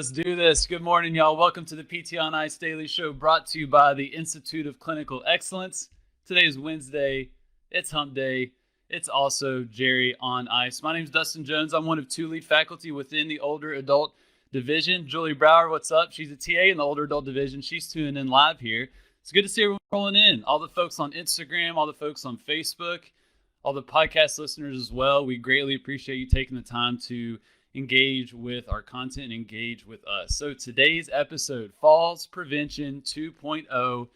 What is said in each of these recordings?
Let's do this. Good morning, y'all. Welcome to the PT on Ice Daily Show, brought to you by the Institute of Clinical Excellence. Today is Wednesday. It's Hump Day. It's also Jerry on Ice. My name is Dustin Jones. I'm one of two lead faculty within the older adult division. Julie Brower, what's up? She's a TA in the older adult division. She's tuning in live here. It's good to see everyone rolling in. All the folks on Instagram, all the folks on Facebook, all the podcast listeners as well. We greatly appreciate you taking the time to engage with our content and engage with us. So today's episode, Falls Prevention 2.0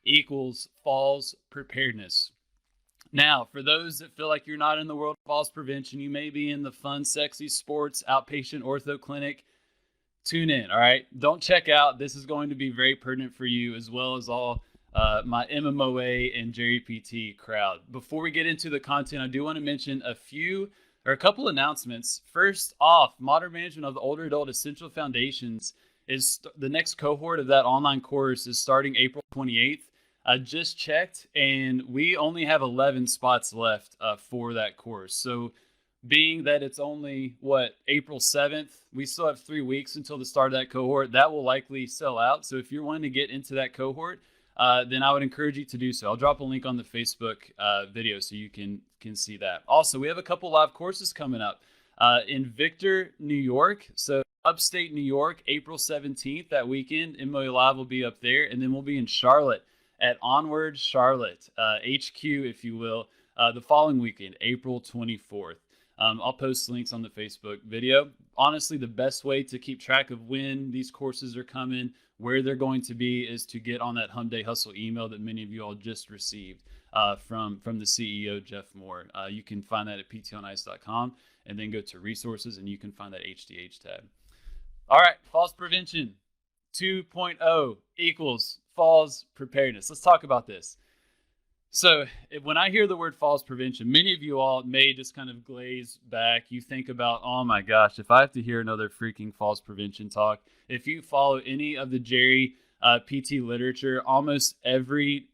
equals falls preparedness. Now, for those that feel like you're not in the world of falls prevention, you may be in the fun, sexy sports outpatient ortho clinic, tune in, all right? Don't check out. This is going to be very pertinent for you, as well as all my MMOA and Jerry PT crowd. Before we get into the content, I do want to mention a couple announcements. First off, Modern Management of the Older Adult Essential Foundations is the next cohort of that online course is starting April 28th. I just checked, and we only have 11 spots left for that course. So being that it's only, April 7th, we still have 3 weeks until the start of that cohort. That will likely sell out. So if you're wanting to get into that cohort, then I would encourage you to do so. I'll drop a link on the Facebook video so you can see that. Also, we have a couple live courses coming up in Victor, New York. So upstate New York, April 17th, that weekend, MOA Live will be up there. And then we'll be in Charlotte at Onward Charlotte, HQ, if you will, the following weekend, April 24th. I'll post links on the Facebook video. Honestly, the best way to keep track of when these courses are coming, where they're going to be, is to get on that Hump Day Hustle email that many of you all just received from the CEO, Jeff Moore. You can find that at ptonice.com and then go to resources and you can find that HDH tab. All right, falls prevention 2.0 equals falls preparedness. Let's talk about this. So when I hear the word falls prevention, many of you all may just kind of glaze back. You think about, oh my gosh, if I have to hear another freaking falls prevention talk. If you follow any of the Jerry PT literature, almost every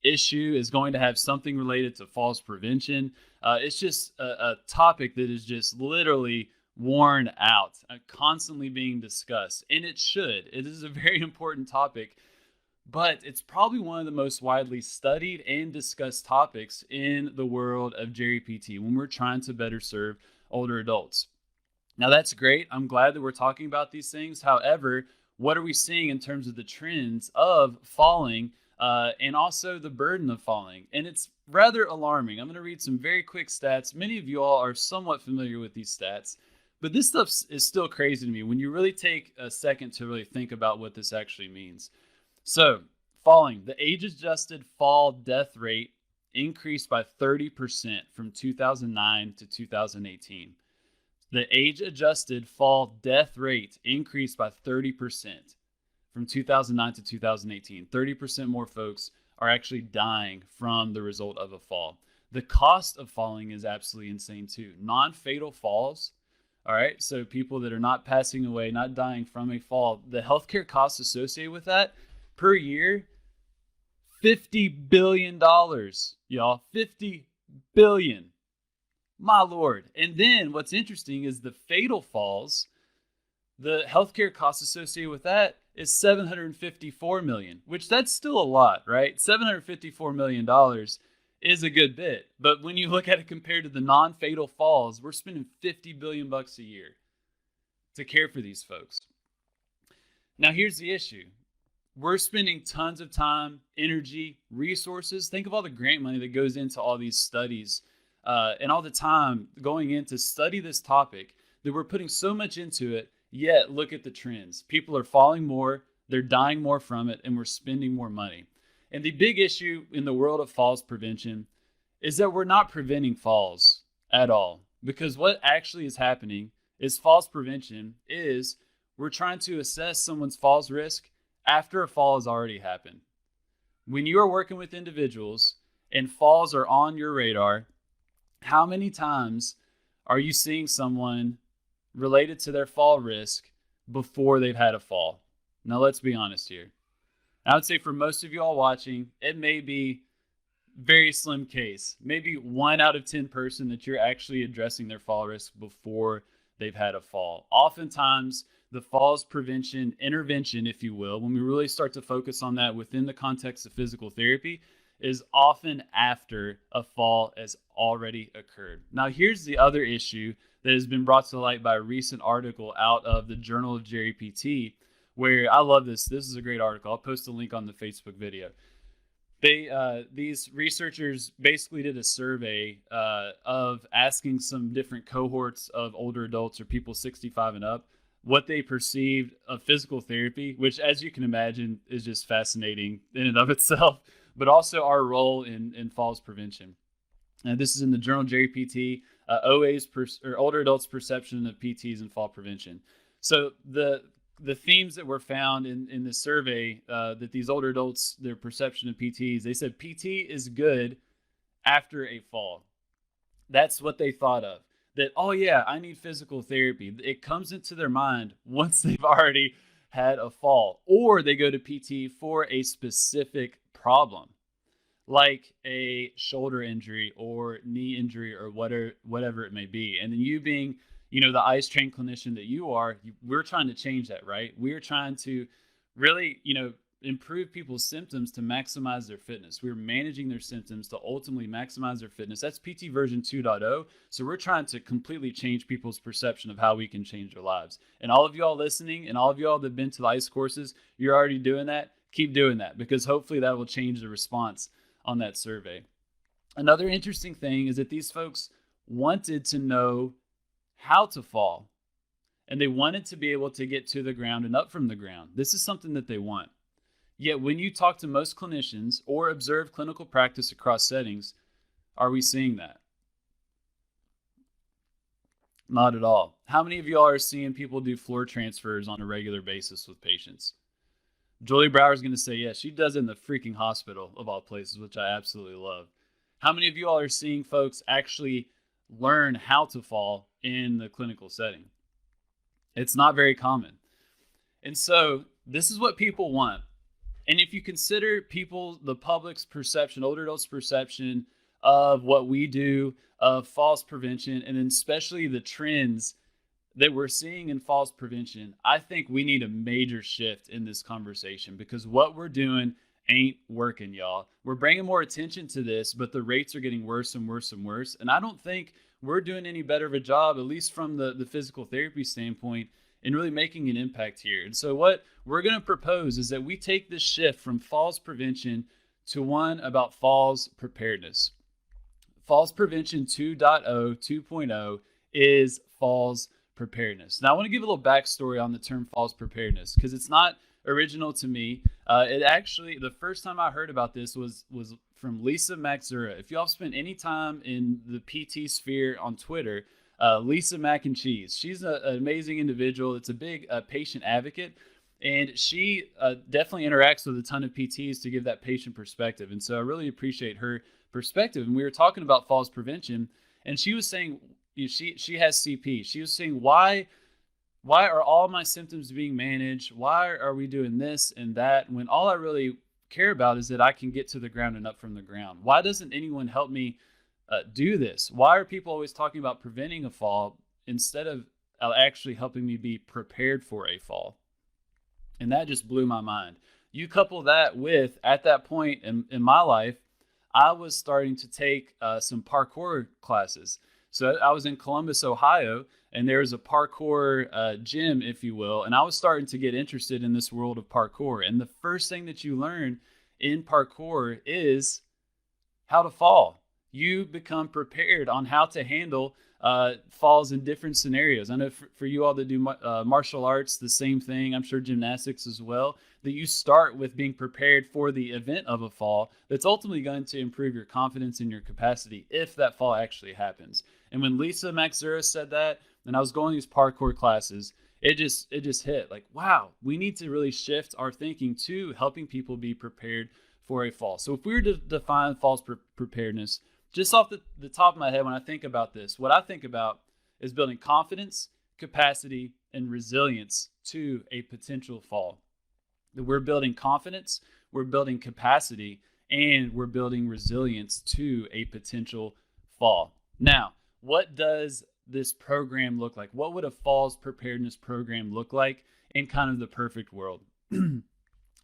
issue is going to have something related to falls prevention. It's just a topic that is just literally worn out, constantly being discussed. And it should. It is a very important topic. But it's probably one of the most widely studied and discussed topics in the world of Jerry PT when we're trying to better serve older adults. Now, that's great. I'm glad that we're talking about these things. However, what are we seeing in terms of the trends of falling and also the burden of falling? And it's rather alarming. I'm going to read some very quick stats. Many of you all are somewhat familiar with these stats, but this stuff is still crazy to me when you really take a second to really think about what this actually means. So, falling, the age-adjusted fall death rate increased by 30% from 2009 to 2018. The age-adjusted fall death rate increased by 30% from 2009 to 2018. 30% more folks are actually dying from the result of a fall. The cost of falling is absolutely insane too. Non-fatal falls, all right, so people that are not passing away, not dying from a fall, the healthcare costs associated with that per year, $50 billion, y'all. $50 billion. My Lord. And then what's interesting is the fatal falls, the healthcare costs associated with that is $754 million, which that's still a lot, right? $754 million is a good bit. But when you look at it compared to the non-fatal falls, we're spending $50 billion a year to care for these folks. Now, here's the issue. We're spending tons of time, energy, resources. Think of all the grant money that goes into all these studies and all the time going in to study this topic, that we're putting so much into it, yet look at the trends. People are falling more, they're dying more from it, and we're spending more money. And the big issue in the world of falls prevention is that we're not preventing falls at all. Because what actually is happening is falls prevention is we're trying to assess someone's falls risk after a fall has already happened. When you are working with individuals and falls are on your radar, how many times are you seeing someone related to their fall risk before they've had a fall? Now, let's be honest here. I would say for most of you all watching, it may be very slim case, maybe 1 out of 10 person that you're actually addressing their fall risk before they've had a fall. Oftentimes, the falls prevention intervention, if you will, when we really start to focus on that within the context of physical therapy, is often after a fall has already occurred. Now, here's the other issue that has been brought to light by a recent article out of the Journal of Jerry PT, where I love this. This is a great article. I'll post a link on the Facebook video. These researchers basically did a survey of asking some different cohorts of older adults or people 65 and up what they perceived of physical therapy, which, as you can imagine, is just fascinating in and of itself, but also our role in falls prevention. And this is in the Journal of Jerry PT, OA's or older adults' perception of PTs and fall prevention. So the themes that were found in this survey that these older adults, their perception of PTs, they said PT is good after a fall. That's what they thought of. That, oh yeah, I need physical therapy. It comes into their mind once they've already had a fall, or they go to PT for a specific problem, like a shoulder injury or knee injury or whatever it may be. And then you being, the ICE trained clinician that you are, we're trying to change that, right? We're trying to really, improve people's symptoms to maximize their fitness. We're managing their symptoms to ultimately maximize their fitness. That's PT version 2.0. So we're trying to completely change people's perception of how we can change their lives. And all of y'all listening and all of y'all that have been to the ICE courses, you're already doing that. Keep doing that, because hopefully that will change the response on that survey. Another interesting thing is that these folks wanted to know how to fall, and they wanted to be able to get to the ground and up from the ground. This is something that they want. Yet when you talk to most clinicians or observe clinical practice across settings, are we seeing that? Not at all. How many of y'all are seeing people do floor transfers on a regular basis with patients? Julie Brower is going to say yes. She does it in the freaking hospital of all places, which I absolutely love. How many of you all are seeing folks actually learn how to fall in the clinical setting? It's not very common. And so this is what people want. And if you consider the public's perception, older adults' perception of what we do, of falls prevention, and then especially the trends that we're seeing in falls prevention, I think we need a major shift in this conversation, because what we're doing ain't working, y'all. We're bringing more attention to this, but the rates are getting worse and worse and worse. And I don't think we're doing any better of a job, at least from the physical therapy standpoint, in really making an impact here. And so what we're going to propose is that we take this shift from falls prevention to one about falls preparedness. Falls prevention 2.0 is falls preparedness. Now I want to give a little backstory on the term falls preparedness, because it's not original to me. It actually, the first time I heard about this was from Lisa Maxura. If y'all spent any time in the PT sphere on Twitter, Lisa Mac and Cheese. She's an amazing individual. It's a big patient advocate, and she definitely interacts with a ton of PTs to give that patient perspective. And so I really appreciate her perspective. And we were talking about falls prevention, and she was saying she has CP. She was saying, why are all my symptoms being managed? Why are we doing this and that when all I really care about is that I can get to the ground and up from the ground? Why doesn't anyone help me do this? Why are people always talking about preventing a fall instead of actually helping me be prepared for a fall? And that just blew my mind. You couple that with, at that point in my life, I was starting to take some parkour classes. So I was in Columbus, Ohio, and there was a parkour gym, if you will, and I was starting to get interested in this world of parkour. And the first thing that you learn in parkour is how to fall. You become prepared on how to handle falls in different scenarios. I know for you all that do martial arts, the same thing. I'm sure gymnastics as well, that you start with being prepared for the event of a fall that's ultimately going to improve your confidence and your capacity if that fall actually happens. And when Lisa Maxura said that, and I was going to these parkour classes, it just hit like, wow, we need to really shift our thinking to helping people be prepared for a fall. So if we were to define falls preparedness, just off the top of my head, when I think about this, what I think about is building confidence, capacity, and resilience to a potential fall. That we're building confidence, we're building capacity, and we're building resilience to a potential fall. Now, what does this program look like? What would a falls preparedness program look like in kind of the perfect world?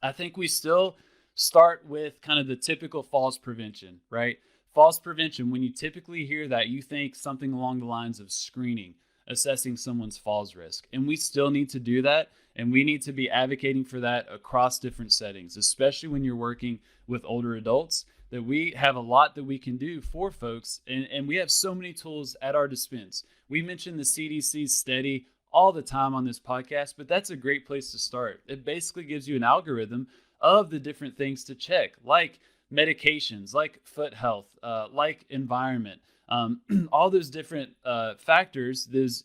I think we still start with kind of the typical falls prevention, right? Falls prevention, when you typically hear that, you think something along the lines of screening, assessing someone's falls risk. And we still need to do that. And we need to be advocating for that across different settings, especially when you're working with older adults, that we have a lot that we can do for folks. And we have so many tools at our dispense. We mentioned the CDC study all the time on this podcast, but that's a great place to start. It basically gives you an algorithm of the different things to check, like medications, like foot health, like environment, all those different factors, those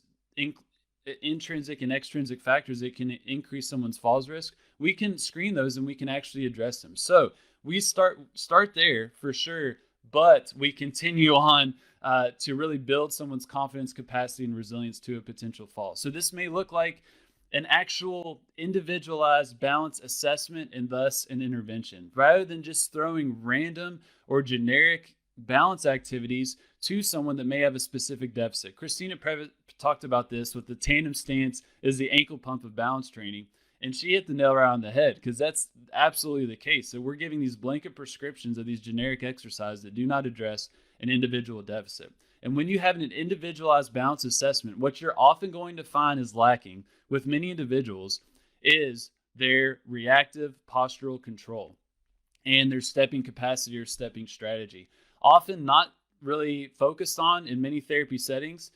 intrinsic and extrinsic factors that can increase someone's falls risk. We can screen those and we can actually address them. So we start there for sure, but we continue on to really build someone's confidence, capacity, and resilience to a potential fall. So this may look like an actual individualized balance assessment and thus an intervention, rather than just throwing random or generic balance activities to someone that may have a specific deficit. Christina talked about this with the tandem stance is the ankle pump of balance training. And she hit the nail right on the head, because that's absolutely the case. So we're giving these blanket prescriptions of these generic exercises that do not address an individual deficit. And when you have an individualized balance assessment, what you're often going to find is lacking with many individuals is their reactive postural control and their stepping capacity or stepping strategy. Often not really focused on in many therapy settings,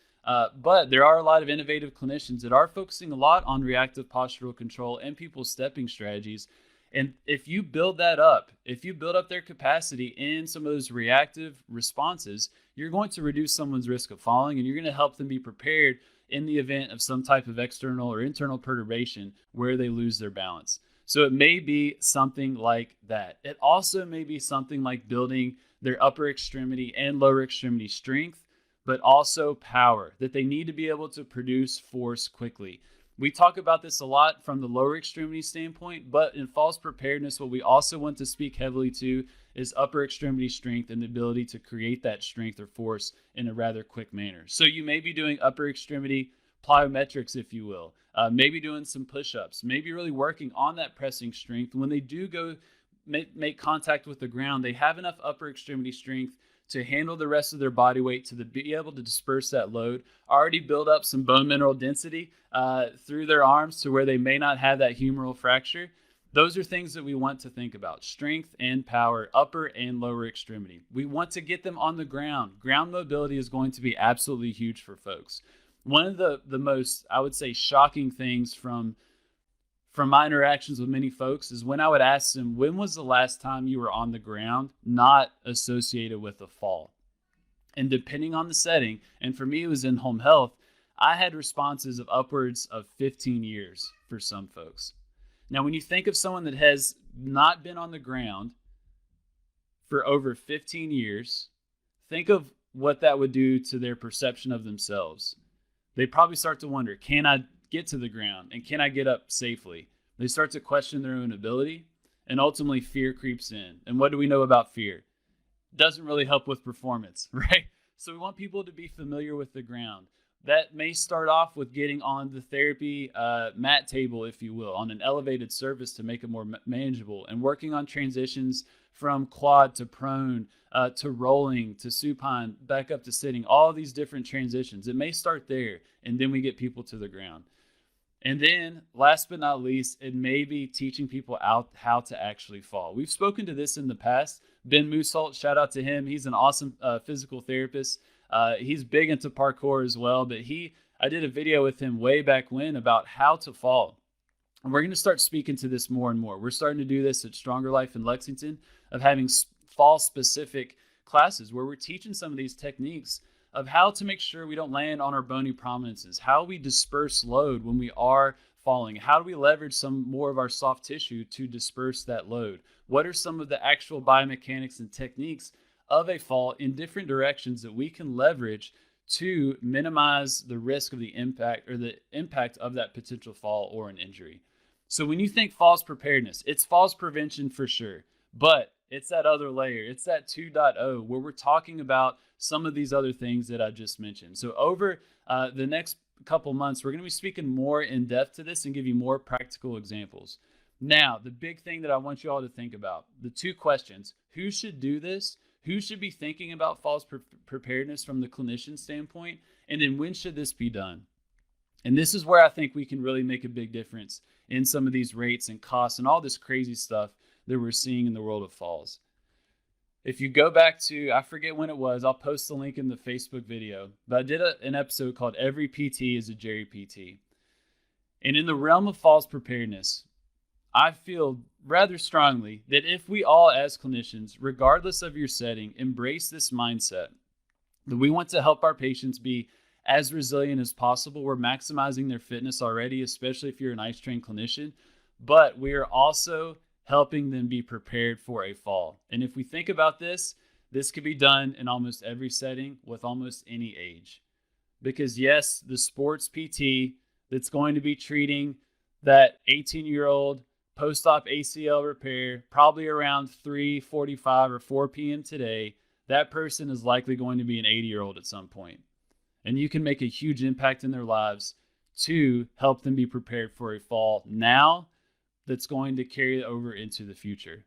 but there are a lot of innovative clinicians that are focusing a lot on reactive postural control and people's stepping strategies. And if you build that up, if you build up their capacity in some of those reactive responses, you're going to reduce someone's risk of falling, and you're going to help them be prepared in the event of some type of external or internal perturbation where they lose their balance. So it may be something like that. It also may be something like building their upper extremity and lower extremity strength, but also power, that they need to be able to produce force quickly. We talk about this a lot from the lower extremity standpoint, but in falls preparedness, what we also want to speak heavily to is upper extremity strength and the ability to create that strength or force in a rather quick manner. So you may be doing upper extremity plyometrics, if you will, maybe doing some push-ups, maybe really working on that pressing strength. When they do go make contact with the ground, they have enough upper extremity strength to handle the rest of their body weight, to be able to disperse that load, already build up some bone mineral density through their arms to where they may not have that humeral fracture. Those are things that we want to think about: strength and power, upper and lower extremity. We want to get them on the ground. Ground mobility is going to be absolutely huge for folks. One of the most, I would say, shocking things from my interactions with many folks is when I would ask them, when was the last time you were on the ground not associated with a fall? And depending on the setting, and for me it was in home health, I had responses of upwards of 15 years for some folks. Now, when you think of someone that has not been on the ground for over 15 years, think of what that would do to their perception of themselves. They probably start to wonder, can I get to the ground, and can I get up safely? They start to question their own ability, and ultimately fear creeps in. And what do we know about fear? It doesn't really help with performance, right? So we want people to be familiar with the ground. That may start off with getting on the therapy mat table, if you will, on an elevated surface to make it more manageable, and working on transitions from quad to prone, to rolling, to supine, back up to sitting, all these different transitions. It may start there, and then we get people to the ground. And then, last but not least, it may be teaching people out how to actually fall. We've spoken to this in the past. Ben Moosholt, shout out to him. He's an awesome physical therapist. He's big into parkour as well, but I did a video with him way back when about how to fall. And we're going to start speaking to this more and more. We're starting to do this at Stronger Life in Lexington, of having fall-specific classes where we're teaching some of these techniques of how to make sure we don't land on our bony prominences, how we disperse load when we are falling, how do we leverage some more of our soft tissue to disperse that load, what are some of the actual biomechanics and techniques of a fall in different directions that we can leverage to minimize the risk of the impact of that potential fall or an injury. So when you think falls preparedness, it's falls prevention for sure, but it's that other layer. It's that 2.0 where we're talking about some of these other things that I just mentioned. So over the next couple months, we're going to be speaking more in depth to this and give you more practical examples. Now, the big thing that I want you all to think about, the two questions: who should do this? Who should be thinking about falls preparedness from the clinician standpoint? And then when should this be done? And this is where I think we can really make a big difference in some of these rates and costs and all this crazy stuff that we're seeing in the world of falls. If you go back to, I forget when it was, I'll post the link in the Facebook video, but I did an episode called Every PT is a Jerry PT. And in the realm of falls preparedness, I feel rather strongly that if we all as clinicians, regardless of your setting, embrace this mindset that we want to help our patients be as resilient as possible. We're maximizing their fitness already, especially if you're an ICE trained clinician, but we are also helping them be prepared for a fall. And if we think about this, this could be done in almost every setting with almost any age. Because yes, the sports PT that's going to be treating that 18-year-old post-op ACL repair, probably around 3:45 or 4 p.m. today, that person is likely going to be an 80-year-old at some point. And you can make a huge impact in their lives to help them be prepared for a fall now that's going to carry over into the future.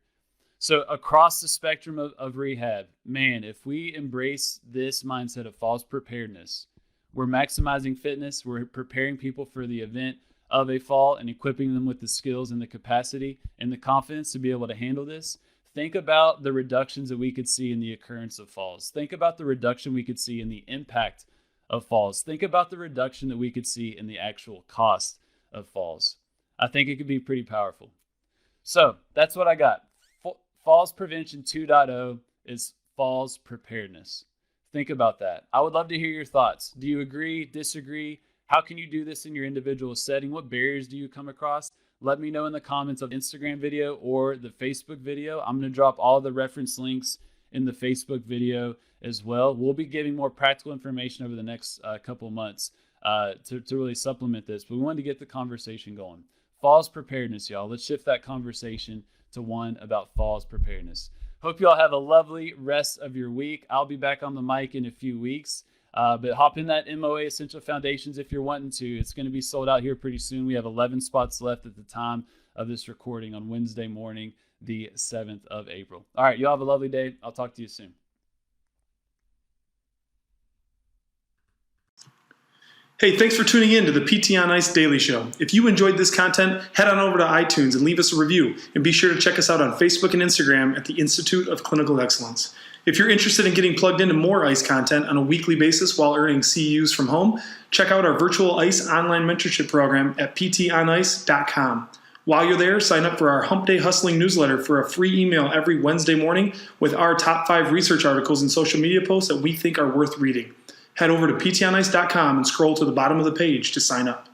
So across the spectrum of rehab, man, if we embrace this mindset of falls preparedness, we're maximizing fitness, we're preparing people for the event of a fall and equipping them with the skills and the capacity and the confidence to be able to handle this. Think about the reductions that we could see in the occurrence of falls. Think about the reduction we could see in the impact of falls. Think about the reduction that we could see in the actual cost of falls. I think it could be pretty powerful. So that's what I got. Falls Prevention 2.0 is falls preparedness. Think about that. I would love to hear your thoughts. Do you agree, disagree? How can you do this in your individual setting? What barriers do you come across? Let me know in the comments of the Instagram video or the Facebook video. I'm going to drop all the reference links in the Facebook video as well. We'll be giving more practical information over the next couple months to really supplement this. But we wanted to get the conversation going. Falls preparedness, y'all. Let's shift that conversation to one about falls preparedness. Hope you all have a lovely rest of your week. I'll be back on the mic in a few weeks. But hop in that MOA Essential Foundations if you're wanting to. It's going to be sold out here pretty soon. We have 11 spots left at the time of this recording on Wednesday morning, the 7th of April. All right, y'all have a lovely day. I'll talk to you soon. Hey, thanks for tuning in to the PT on Ice Daily Show. If you enjoyed this content, head on over to iTunes and leave us a review. And be sure to check us out on Facebook and Instagram at the Institute of Clinical Excellence. If you're interested in getting plugged into more ICE content on a weekly basis while earning CEUs from home, check out our virtual ICE online mentorship program at ptonice.com. While you're there, sign up for our Hump Day Hustling newsletter for a free email every Wednesday morning with our top 5 research articles and social media posts that we think are worth reading. Head over to ptonice.com and scroll to the bottom of the page to sign up.